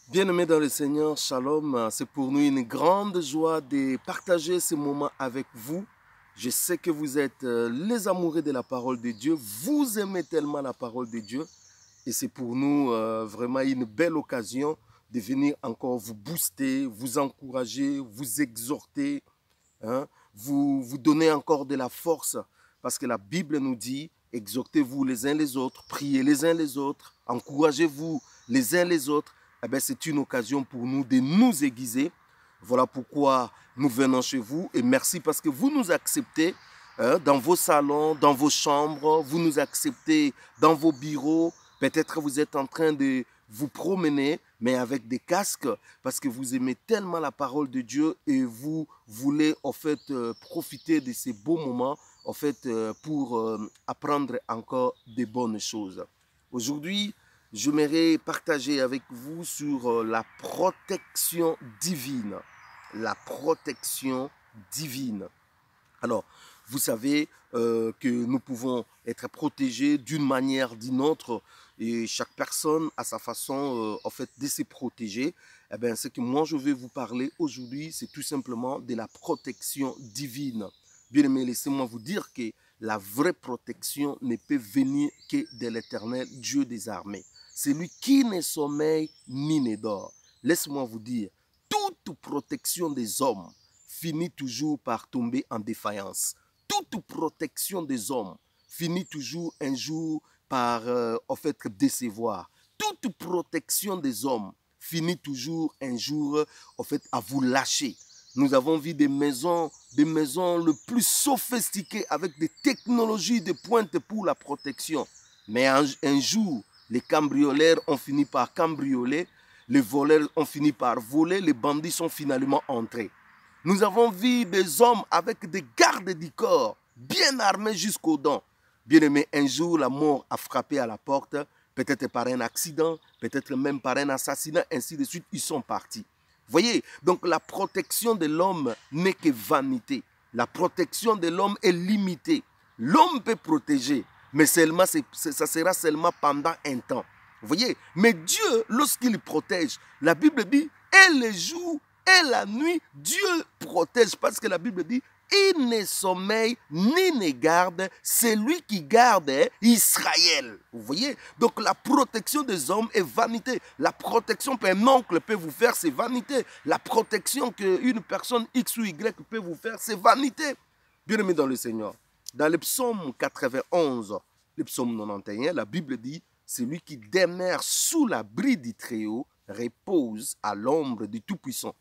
Bien-aimés dans le Seigneur, Shalom, c'est pour nous une grande joie de partager ce moment avec vous. Je sais que vous êtes les amoureux de la parole de Dieu, vous aimez tellement la parole de Dieu et c'est pour nous vraiment une belle occasion de venir encore vous booster, vous encourager, vous exhorter, hein, vous donner encore de la force parce que la Bible nous dit, exhortez-vous les uns les autres, priez les uns les autres, encouragez-vous les uns les autres. Eh bien, c'est une occasion pour nous de nous aiguiser. Voilà pourquoi nous venons chez vous et merci parce que vous nous acceptez dans vos salons, dans vos chambres, vous nous acceptez dans vos bureaux. Peut-être vous êtes en train de vous promener, mais avec des casques, parce que vous aimez tellement la parole de Dieu et vous voulez en fait profiter de ces beaux moments en fait pour apprendre encore des bonnes choses. Aujourd'hui, j'aimerais partager avec vous sur la protection divine. La protection divine. Alors, vous savez que nous pouvons être protégés d'une manière ou d'une autre et chaque personne a sa façon en fait de se protéger. Eh bien, ce que moi je vais vous parler aujourd'hui, c'est tout simplement de la protection divine. Bien aimé, laissez-moi vous dire que la vraie protection ne peut venir que de l'Éternel, Dieu des armées. C'est lui qui ne sommeille ni ne dort. Laissez-moi vous dire, toute protection des hommes finit toujours par tomber en défaillance. Toute protection des hommes finit toujours un jour par en fait décevoir. Toute protection des hommes finit toujours un jour en fait à vous lâcher. Nous avons vu des maisons le plus sophistiquées avec des technologies de pointe pour la protection. Mais un jour, les cambrioleurs ont fini par cambrioler, les voleurs ont fini par voler, les bandits sont finalement entrés. Nous avons vu des hommes avec des gardes du corps, bien armés jusqu'aux dents. Bien aimé, un jour, la mort a frappé à la porte, peut-être par un accident, peut-être même par un assassinat, ainsi de suite, ils sont partis. Voyez, donc la protection de l'homme n'est que vanité. La protection de l'homme est limitée. L'homme peut protéger, mais seulement, ça sera seulement pendant un temps. Vous voyez, mais Dieu, lorsqu'il protège, la Bible dit, et les jours et la nuit, Dieu protège, parce que la Bible dit, il ne sommeille ni ne garde, c'est lui qui garde Israël. Vous voyez? Donc la protection des hommes est vanité. La protection qu'un oncle peut vous faire, c'est vanité. La protection qu'une personne X ou Y peut vous faire, c'est vanité. Bien aimé dans le Seigneur. Dans le psaume 91, le psaume 91, la Bible dit, celui qui demeure sous l'abri du Très-Haut repose à l'ombre du Tout-Puissant.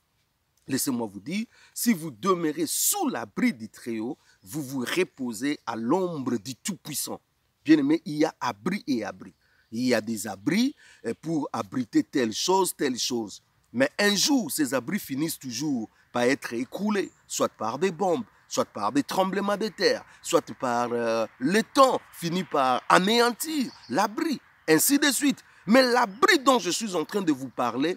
Laissez-moi vous dire, si vous demeurez sous l'abri du Très-Haut, vous vous reposez à l'ombre du Tout-Puissant. Bien aimé, il y a abri et abri. Il y a des abris pour abriter telle chose, telle chose. Mais un jour, ces abris finissent toujours par être écroulés, soit par des bombes, soit par des tremblements de terre, soit par le temps finit par anéantir l'abri, ainsi de suite. Mais l'abri dont je suis en train de vous parler,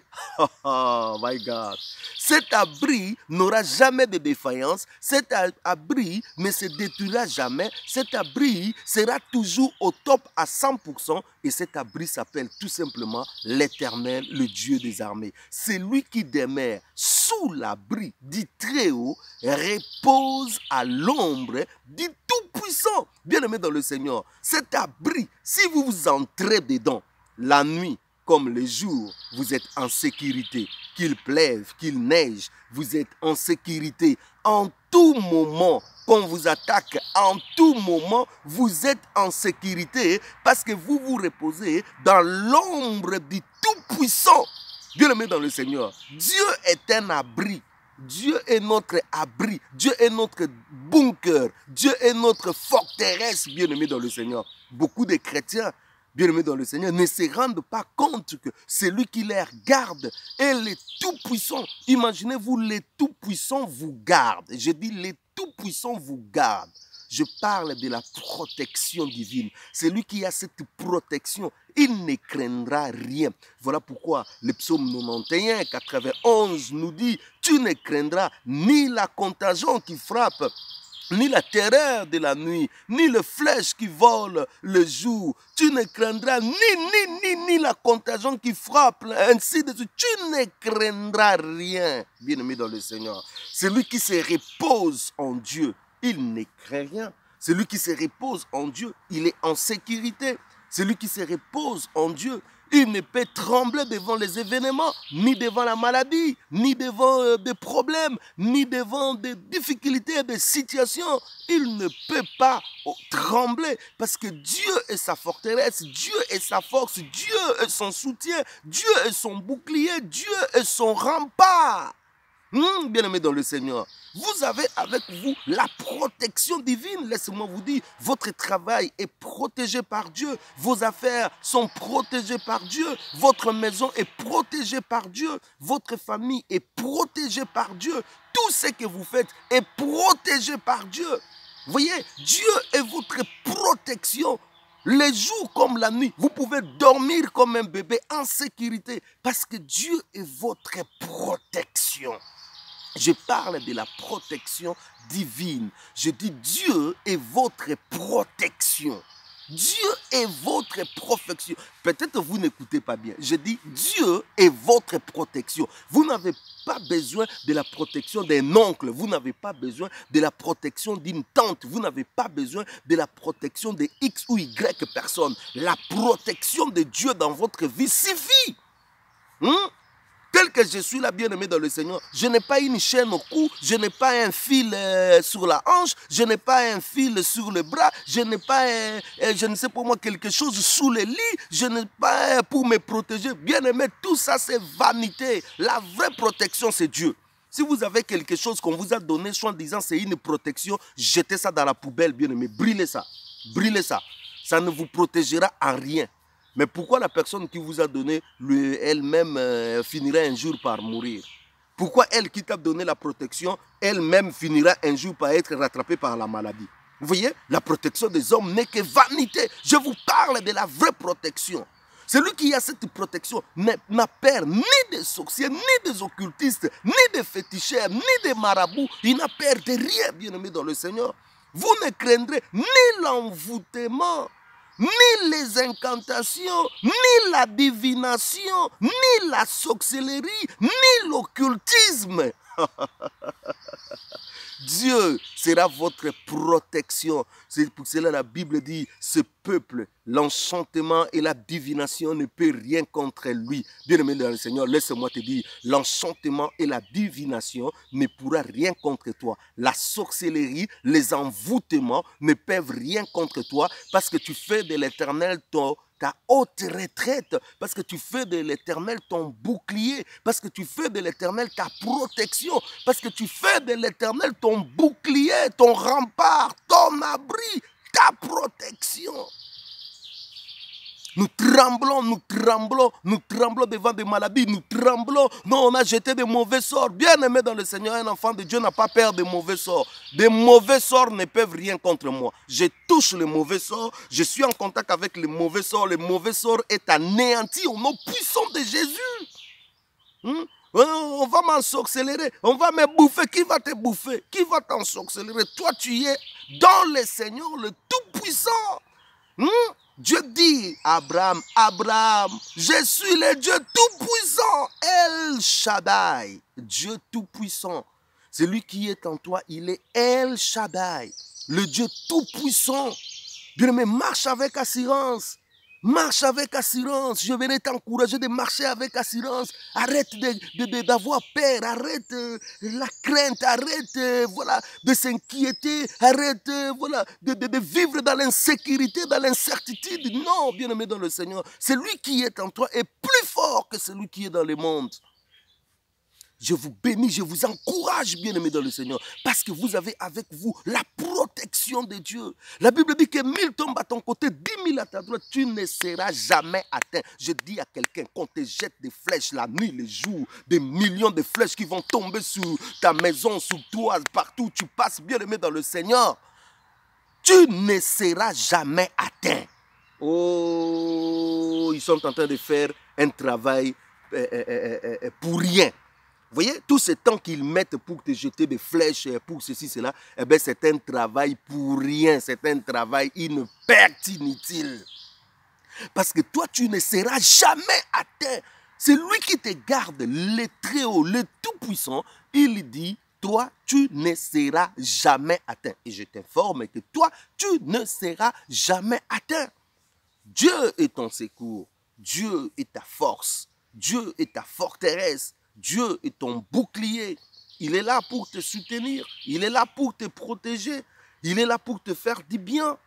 oh my God, cet abri n'aura jamais de défaillance, cet abri ne se détruira jamais, cet abri sera toujours au top à 100% et cet abri s'appelle tout simplement l'Éternel, le Dieu des armées. C'est lui qui demeure sous l'abri du Très-Haut, repose à l'ombre du Tout-Puissant. Bien-aimé dans le Seigneur, cet abri, si vous vous entrez dedans, la nuit comme le jour, vous êtes en sécurité. Qu'il pleuve, qu'il neige, vous êtes en sécurité. En tout moment, qu'on vous attaque, en tout moment, vous êtes en sécurité parce que vous vous reposez dans l'ombre du Tout-Puissant. Bien-aimé dans le Seigneur, Dieu est un abri. Dieu est notre abri. Dieu est notre bunker. Dieu est notre forteresse, bien-aimé dans le Seigneur. Beaucoup de chrétiens, bien-aimés dans le Seigneur, ne se rendent pas compte que c'est lui qui les garde. Et les tout-puissants, imaginez-vous, les tout-puissants vous gardent. Je dis les tout-puissants vous gardent. Je parle de la protection divine. C'est lui qui a cette protection. Il ne craindra rien. Voilà pourquoi le psaume 91, 91 nous dit, tu ne craindras ni la contagion qui frappe ni la terreur de la nuit, ni le flèche qui vole le jour. Tu ne craindras ni la contagion qui frappe, ainsi de suite. Tu ne craindras rien, bien-aimé dans le Seigneur. Celui qui se repose en Dieu, il ne craint rien. Celui qui se repose en Dieu, il est en sécurité. Celui qui se repose en Dieu, il ne peut trembler devant les événements, ni devant la maladie, ni devant des problèmes, ni devant des difficultés, des situations. Il ne peut pas trembler parce que Dieu est sa forteresse, Dieu est sa force, Dieu est son soutien, Dieu est son bouclier, Dieu est son rempart. Bien-aimé dans le Seigneur, vous avez avec vous la protection divine. Laissez-moi vous dire, votre travail est protégé par Dieu. Vos affaires sont protégées par Dieu. Votre maison est protégée par Dieu. Votre famille est protégée par Dieu. Tout ce que vous faites est protégé par Dieu. Vous voyez, Dieu est votre protection. Les jours comme la nuit, vous pouvez dormir comme un bébé en sécurité parce que Dieu est votre protection. Je parle de la protection divine. Je dis Dieu est votre protection. Dieu est votre protection. Peut-être vous n'écoutez pas bien. Je dis Dieu est votre protection. Vous n'avez pas besoin de la protection d'un oncle. Vous n'avez pas besoin de la protection d'une tante. Vous n'avez pas besoin de la protection de X ou Y personnes. La protection de Dieu dans votre vie suffit. Tel que je suis là, bien-aimé dans le Seigneur, je n'ai pas une chaîne au cou, je n'ai pas un fil sur la hanche, je n'ai pas un fil sur le bras, je n'ai pas, je ne sais pas moi, quelque chose sous le lit, je n'ai pas pour me protéger. Bien-aimé, tout ça c'est vanité. La vraie protection c'est Dieu. Si vous avez quelque chose qu'on vous a donné, soit en disant c'est une protection, jetez ça dans la poubelle, bien-aimé, brûlez ça, brûlez ça. Ça ne vous protégera en rien. Mais pourquoi la personne qui vous a donné, elle-même finira un jour par mourir? Pourquoi elle qui t'a donné la protection, elle-même finira un jour par être rattrapée par la maladie? Vous voyez, la protection des hommes n'est que vanité. Je vous parle de la vraie protection. Celui qui a cette protection n'a peur ni des sorciers, ni des occultistes, ni des féticheurs, ni des marabouts. Il n'a peur de rien, bien-aimé dans le Seigneur. Vous ne craindrez ni l'envoûtement, ni les incantations, ni la divination, ni la sorcellerie, ni l'occultisme. Dieu sera votre protection. C'est pour cela que la Bible dit, ce peuple, l'enchantement et la divination ne peut rien contre lui. Bien-aimé dans le Seigneur, laisse-moi te dire, l'enchantement et la divination ne pourra rien contre toi. La sorcellerie, les envoûtements ne peuvent rien contre toi parce que tu fais de l'Éternel ta haute retraite, parce que tu fais de l'Éternel ton bouclier, parce que tu fais de l'Éternel ta protection, parce que tu fais de l'Éternel ton bouclier, ton rempart, ton abri, ta protection. Nous tremblons, nous tremblons, nous tremblons devant des maladies, nous tremblons. Non, on a jeté des mauvais sorts. Bien aimé dans le Seigneur, un enfant de Dieu n'a pas peur des mauvais sorts. Des mauvais sorts ne peuvent rien contre moi. Je touche les mauvais sorts, je suis en contact avec les mauvais sorts. Le mauvais sort est anéanti au nom puissant de Jésus. On va m'ensorceler, on va me bouffer. Qui va te bouffer? Qui va t'ensorceler? Toi, tu es dans le Seigneur, le Tout-Puissant. Dieu dit à Abraham, Abraham, je suis le Dieu Tout-Puissant, El Shaddai, Dieu Tout-Puissant. Celui qui est en toi, il est El Shaddai, le Dieu Tout-Puissant. Bien-aimé, marche avec assurance. Marche avec assurance. Je vais t'encourager de marcher avec assurance. Arrête d'avoir peur. Arrête la crainte. Arrête voilà, de s'inquiéter. Arrête voilà, de vivre dans l'insécurité, dans l'incertitude. Non, bien-aimé dans le Seigneur. Celui qui est en toi est plus fort que celui qui est dans le monde. Je vous bénis, je vous encourage, bien-aimés dans le Seigneur, parce que vous avez avec vous la protection de Dieu. La Bible dit que 1000 tombent à ton côté, 10 000 à ta droite, tu ne seras jamais atteint. Je dis à quelqu'un, qu'on te jette des flèches la nuit, les jours, des millions de flèches qui vont tomber sur ta maison, sur toi, partout où tu passes, bien-aimé dans le Seigneur, tu ne seras jamais atteint. Oh, ils sont en train de faire un travail pour rien. Vous voyez, tout ce temps qu'ils mettent pour te jeter des flèches, pour ceci, cela, eh bien, c'est un travail pour rien. C'est un travail, une perte inutile. Parce que toi, tu ne seras jamais atteint. C'est lui qui te garde, le Très-Haut, le Tout-Puissant. Il dit, toi, tu ne seras jamais atteint. Et je t'informe que toi, tu ne seras jamais atteint. Dieu est ton secours. Dieu est ta force. Dieu est ta forteresse. Dieu est ton bouclier. Il est là pour te soutenir. Il est là pour te protéger. Il est là pour te faire du bien.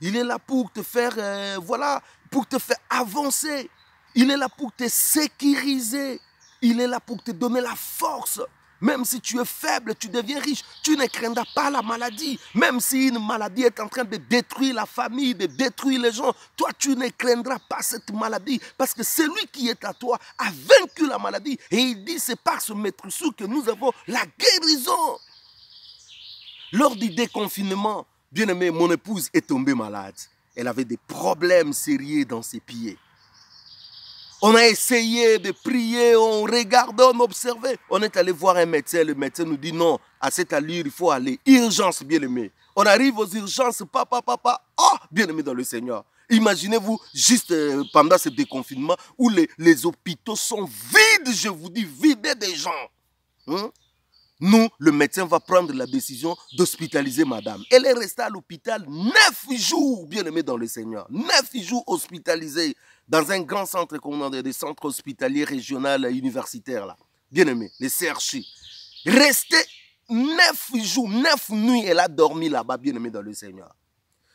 Il est là pour te faire, voilà, pour te faire avancer. Il est là pour te sécuriser. Il est là pour te donner la force. Même si tu es faible, tu deviens riche. Tu ne craindras pas la maladie. Même si une maladie est en train de détruire la famille, de détruire les gens, toi, tu ne craindras pas cette maladie. Parce que celui qui est à toi a vaincu la maladie. Et il dit, c'est par ce maître sou que nous avons la guérison. Lors du déconfinement, bien aimé, mon épouse est tombée malade. Elle avait des problèmes sérieux dans ses pieds. On a essayé de prier, on regardait, on observait. On est allé voir un médecin, le médecin nous dit non, à cette allure, il faut aller. Urgence, bien aimé. On arrive aux urgences, papa, oh, bien aimé dans le Seigneur. Imaginez-vous, juste pendant ce déconfinement, où les hôpitaux sont vides, je vous dis, vidés des gens. Nous, le médecin va prendre la décision d'hospitaliser madame. Elle est restée à l'hôpital 9 jours, bien aimé dans le Seigneur. 9 jours hospitalisée dans un grand centre, comme on dit, des centres hospitaliers régionaux universitaires, là. Bien aimé, les CRC. Restée 9 jours, 9 nuits, elle a dormi là-bas, bien aimé dans le Seigneur.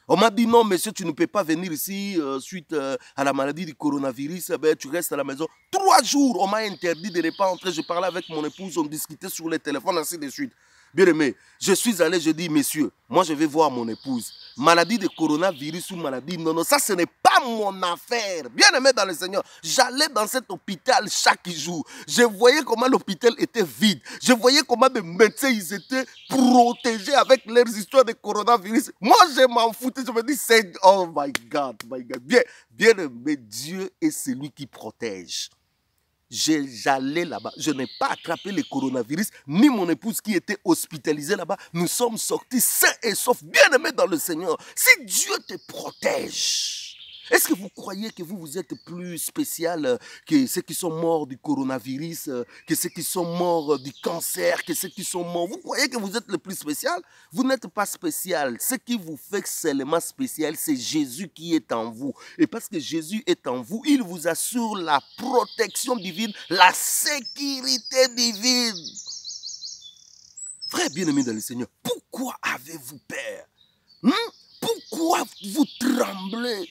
On m'a dit non, monsieur, tu ne peux pas venir ici suite à la maladie du coronavirus. Ben, tu restes à la maison. 3 jours, on m'a interdit de ne pas entrer. Je parlais avec mon épouse, on discutait sur les téléphones, ainsi de suite. Bien aimé, je suis allé, je dis, messieurs, moi je vais voir mon épouse. Maladie de coronavirus ou maladie, non, non, ça ce n'est pas mon affaire. Bien aimé dans le Seigneur, j'allais dans cet hôpital chaque jour. Je voyais comment l'hôpital était vide. Je voyais comment les médecins, ils étaient protégés avec leurs histoires de coronavirus. Moi, je m'en foutais, je me dis, c'est, oh my God, my God. Bien aimé, Dieu est celui qui protège. J'allais là-bas, je n'ai pas attrapé le coronavirus, ni mon épouse qui était hospitalisée là-bas. Nous sommes sortis sains et saufs, bien aimés dans le Seigneur. Si Dieu te protège, est-ce que vous croyez que vous êtes plus spécial que ceux qui sont morts du coronavirus, que ceux qui sont morts du cancer, que ceux qui sont morts? Vous croyez que vous êtes le plus spécial? Vous n'êtes pas spécial. Ce qui vous fait seulement spécial, c'est Jésus qui est en vous. Et parce que Jésus est en vous, il vous assure la protection divine, la sécurité divine. Frère bien-aimé dans le Seigneur, pourquoi avez-vous peur? Pourquoi vous tremblez?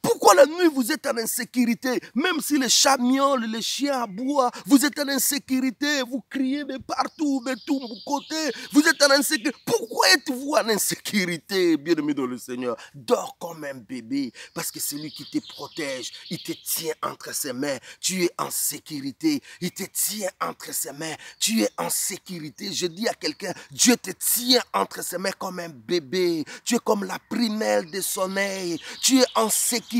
Pourquoi la nuit vous êtes en insécurité? Même si les chats miaulent, les chiens aboient, vous êtes en insécurité, vous criez de partout, de tous côtés, vous êtes en insécurité. Pourquoi êtes-vous en insécurité, bien-aimé dans le Seigneur? Dors comme un bébé, parce que c'est lui qui te protège, il te tient entre ses mains, tu es en sécurité, il te tient entre ses mains, tu es en sécurité. Je dis à quelqu'un, Dieu te tient entre ses mains comme un bébé, tu es comme la prunelle de son œil, tu es en sécurité.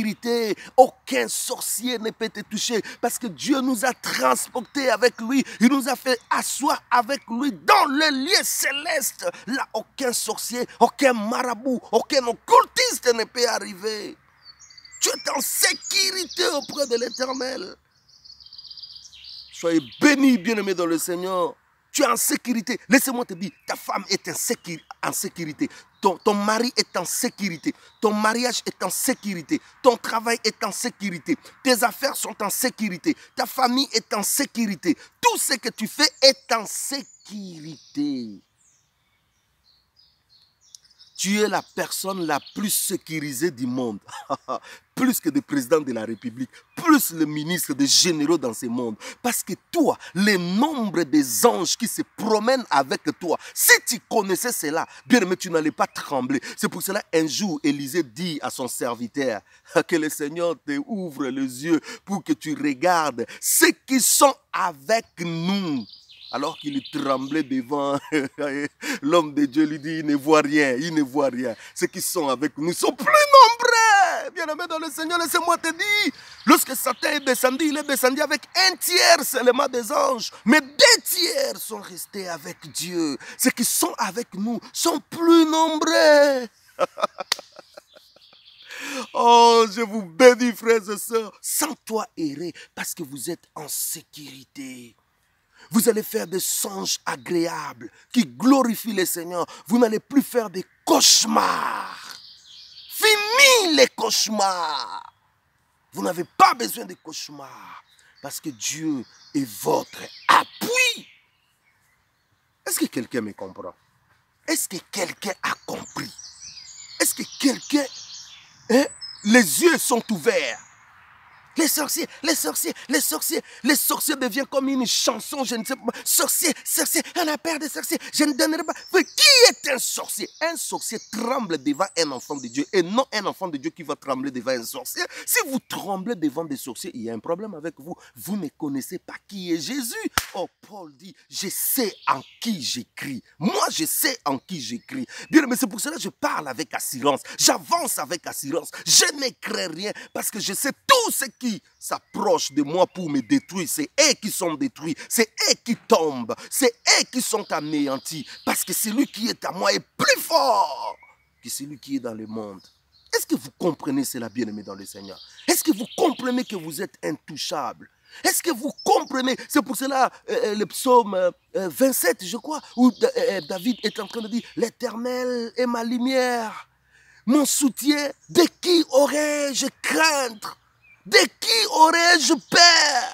Aucun sorcier ne peut te toucher parce que Dieu nous a transportés avec lui. Il nous a fait asseoir avec lui dans le lieu céleste. Là, aucun sorcier, aucun marabout, aucun occultiste ne peut arriver. Tu es en sécurité auprès de l'Éternel. Soyez bénis, bien-aimés dans le Seigneur. Tu es en sécurité. Laissez-moi te dire, ta femme est en sécurité. Ton mari est en sécurité. Ton mariage est en sécurité. Ton travail est en sécurité. Tes affaires sont en sécurité. Ta famille est en sécurité. Tout ce que tu fais est en sécurité. Tu es la personne la plus sécurisée du monde. Plus que le président de la République, plus le ministre des généraux dans ce monde. Parce que toi, le nombre des anges qui se promènent avec toi, si tu connaissais cela, bien aimé, tu n'allais pas trembler. C'est pour cela, un jour, Élisée dit à son serviteur, que le Seigneur te ouvre les yeux pour que tu regardes ceux qui sont avec nous. Alors qu'il tremblait devant l'homme de Dieu, lui dit, il ne voit rien, il ne voit rien. Ceux qui sont avec nous sont plus nombreux. Bien-aimé dans le Seigneur, laissez-moi te dire, lorsque Satan est descendu, il est descendu avec un tiers seulement des anges. Mais 2 tiers sont restés avec Dieu. Ceux qui sont avec nous sont plus nombreux. Oh, je vous bénis, frères et sœurs. Sans toi errer, parce que vous êtes en sécurité. Vous allez faire des songes agréables qui glorifient le Seigneur. Vous n'allez plus faire des cauchemars. Fini les cauchemars. Vous n'avez pas besoin de cauchemars parce que Dieu est votre appui. Est-ce que quelqu'un me comprend? Est-ce que quelqu'un a compris? Est-ce que quelqu'un... Hein, les yeux sont ouverts? Les sorciers, les sorciers, les sorciers, les sorciers deviennent comme une chanson, je ne sais pas. Sorcier, sorcier, on a peur des sorciers, je ne donnerai pas. Mais qui est un sorcier? Un sorcier tremble devant un enfant de Dieu et non un enfant de Dieu qui va trembler devant un sorcier. Si vous tremblez devant des sorciers, il y a un problème avec vous. Vous ne connaissez pas qui est Jésus. Oh, Paul dit, je sais en qui j'écris. Moi, je sais en qui j'écris. Bien, mais c'est pour cela que je parle avec assurance. J'avance avec assurance. Je ne crains rien parce que je sais tout ce qui s'approchent de moi pour me détruire. C'est eux qui sont détruits. C'est eux qui tombent. C'est eux qui sont anéantis. Parce que celui qui est à moi est plus fort que celui qui est dans le monde. Est-ce que vous comprenez cela, bien-aimé dans le Seigneur? Est-ce que vous comprenez que vous êtes intouchable? Est-ce que vous comprenez? C'est pour cela le psaume 27, je crois, où David est en train de dire « L'Éternel est ma lumière, mon soutien, de qui aurais-je craindre? De qui aurais-je peur?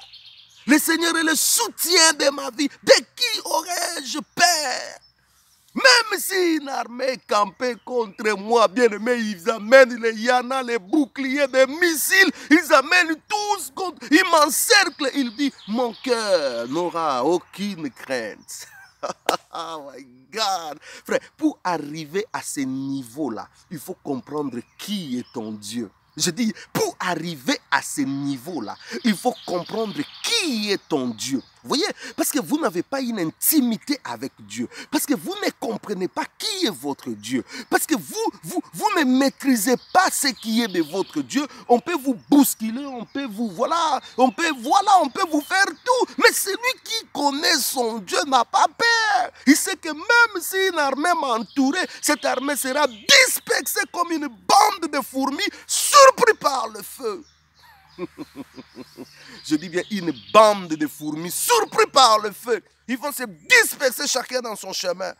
Le Seigneur est le soutien de ma vie. De qui aurais-je peur? Même si une armée campait contre moi, bien-aimé, ils amènent les yanas, les boucliers, des missiles, ils amènent tous contre, ils m'encerclent. Il dit, mon cœur n'aura aucune crainte. Oh my God. Frère, pour arriver à ce niveau-là, il faut comprendre qui est ton Dieu. Je dis, pour arriver à ce niveau-là, il faut comprendre qui est ton Dieu. Vous voyez? Parce que vous n'avez pas une intimité avec Dieu. Parce que vous ne comprenez pas qui est votre Dieu. Parce que vous ne maîtrisez pas ce qui est de votre Dieu. On peut vous bousculer, on peut vous, on peut vous faire tout. Mais celui qui connaît son Dieu n'a pas peur. Il sait que même si une armée m'entourait, cette armée sera dispersée comme une bande de fourmis surpris par le feu. Je dis bien une bande de fourmis surpris par le feu. Ils vont se disperser chacun dans son chemin.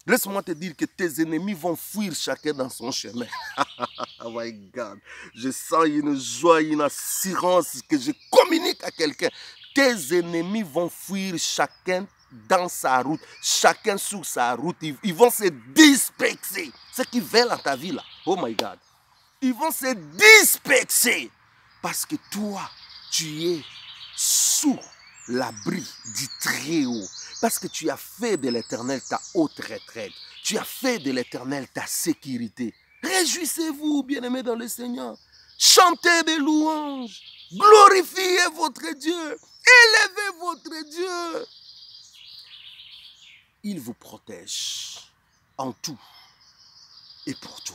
Laisse-moi te dire que tes ennemis vont fuir chacun dans son chemin. Oh my God. Je sens une joie, une assurance que je communique à quelqu'un. Tes ennemis vont fuir chacun dans sa route, chacun sur sa route. Ils vont se disperser. Ce qu'ils veulent dans ta vie là. Oh my God. Ils vont se disperser. Parce que toi, tu es sous l'abri du Très-Haut. Parce que tu as fait de l'Éternel ta haute retraite. Tu as fait de l'Éternel ta sécurité. Réjouissez-vous, bien-aimés dans le Seigneur. Chantez des louanges. Glorifiez votre Dieu. Élevez votre Dieu. Il vous protège en tout et pour tout.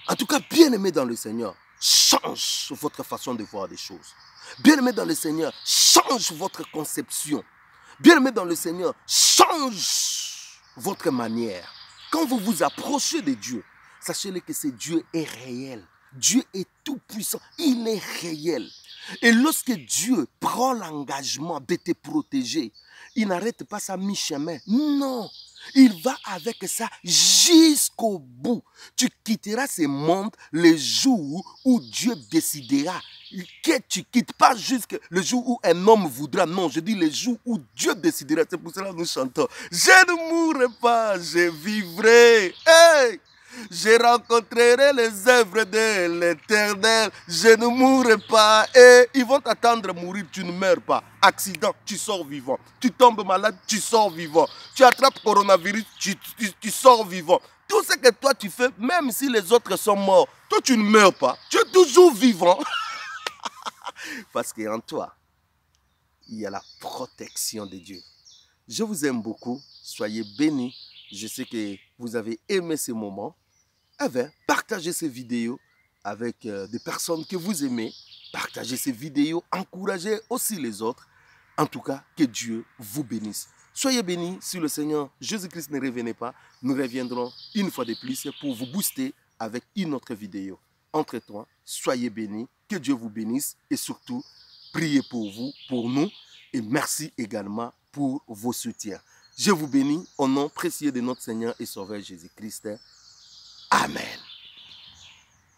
En tout cas, bien-aimés dans le Seigneur, change votre façon de voir les choses. Bien-aimé dans le Seigneur, change votre conception. Bien-aimé dans le Seigneur, change votre manière. Quand vous vous approchez de Dieu, sachez-le que ce Dieu est réel. Dieu est tout puissant, il est réel. Et lorsque Dieu prend l'engagement de te protéger, il n'arrête pas ça mi-chemin. Non, il va avec ça jusqu'au bout. Tu quitteras ce monde le jour où Dieu décidera que tu quittes. Pas juste le jour où un homme voudra. Non, je dis le jour où Dieu décidera. C'est pour cela que nous chantons. Je ne mourrai pas, je vivrai. Hey! Je rencontrerai les œuvres de l'Éternel. Je ne mourrai pas. Et ils vont t'attendre à mourir. Tu ne meurs pas. Accident, tu sors vivant. Tu tombes malade, tu sors vivant. Tu attrapes coronavirus, tu sors vivant. Tout ce que toi tu fais, même si les autres sont morts, toi tu ne meurs pas. Tu es toujours vivant. Parce qu'en toi, il y a la protection de Dieu. Je vous aime beaucoup. Soyez bénis. Je sais que vous avez aimé ce moment. Eh bien, partagez ces vidéos avec des personnes que vous aimez. Partagez ces vidéos, encouragez aussi les autres. En tout cas, que Dieu vous bénisse. Soyez bénis. Si le Seigneur Jésus-Christ ne revenait pas, nous reviendrons une fois de plus pour vous booster avec une autre vidéo. Entre-temps, soyez bénis, que Dieu vous bénisse et surtout, priez pour vous, pour nous et merci également pour vos soutiens. Je vous bénis au nom précieux de notre Seigneur et Sauveur Jésus-Christ. Amen.